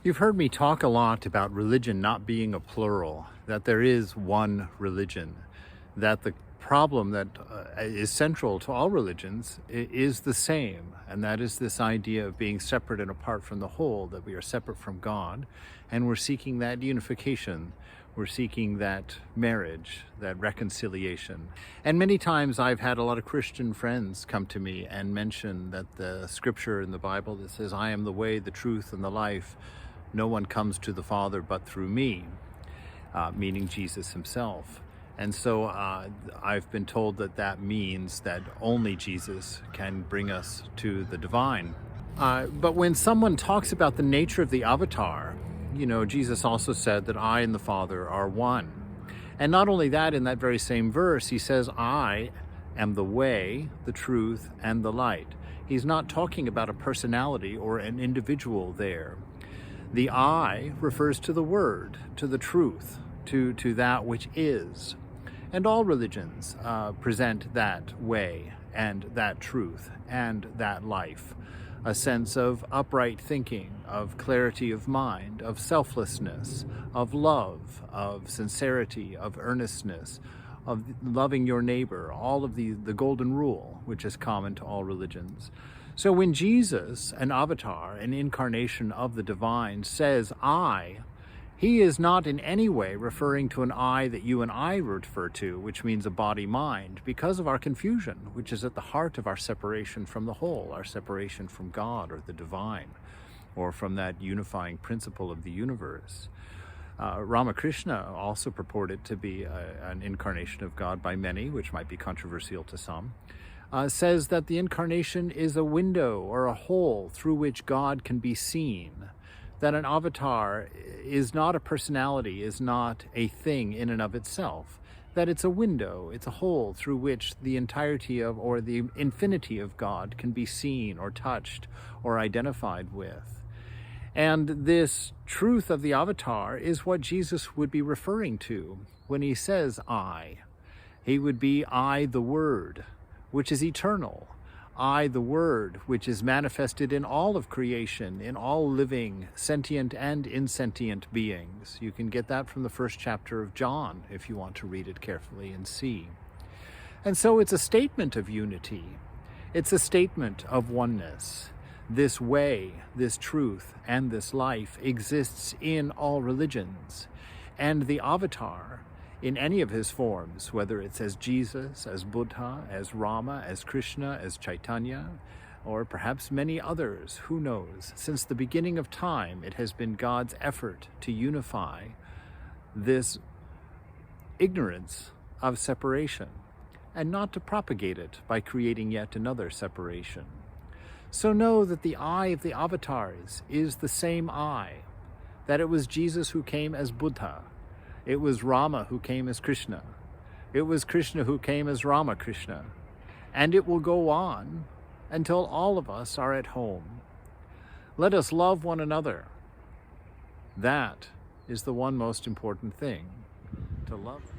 You've heard me talk a lot about religion not being a plural, that there is one religion, that the problem that is central to all religions is the same, and that is this idea of being separate and apart from the whole, that we are separate from God, and we're seeking that unification. We're seeking that marriage, that reconciliation. And many times I've had a lot of Christian friends come to me and mention that the scripture in the Bible that says, "I am the way, the truth, and the life. No one comes to the Father but through me," meaning Jesus himself. And so I've been told that that means that only Jesus can bring us to the divine. But when someone talks about the nature of the avatar, Jesus also said that I and the Father are one. And not only that, in that very same verse, he says, "I am the way, the truth, and the light." He's not talking about a personality or an individual there. The I refers to the word, to the truth, to that which is. And all religions present that way and that truth and that life. A sense of upright thinking, of clarity of mind, of selflessness, of love, of sincerity, of earnestness, of loving your neighbor, all of the golden rule, which is common to all religions. So when Jesus, an avatar, an incarnation of the divine, says I, he is not in any way referring to an I that you and I refer to, which means a body-mind, because of our confusion, which is at the heart of our separation from the whole, our separation from God or the divine, or from that unifying principle of the universe. Ramakrishna also purported to be an incarnation of God by many, which might be controversial to some, says that the incarnation is a window or a hole through which God can be seen, that an avatar is not a personality, is not a thing in and of itself, that it's a window, it's a hole through which the entirety of, or the infinity of God can be seen or touched or identified with. And this truth of the avatar is what Jesus would be referring to when he says I. He would be I, the Word, which is eternal. I, the Word, which is manifested in all of creation, in all living, sentient and insentient beings. You can get that from the first chapter of John if you want to read it carefully and see. And so it's a statement of unity. It's a statement of oneness. This way, this truth, and this life exists in all religions. And the avatar, in any of his forms, whether it's as Jesus, as Buddha, as Rama, as Krishna, as Chaitanya, or perhaps many others, who knows? Since the beginning of time, it has been God's effort to unify this ignorance of separation, and not to propagate it by creating yet another separation. So know that the I of the avatars is the same I, that it was Jesus who came as Buddha, it was Rama who came as Krishna, it was Krishna who came as Ramakrishna, and it will go on until all of us are at home. Let us love one another. That is the one most important thing, to love.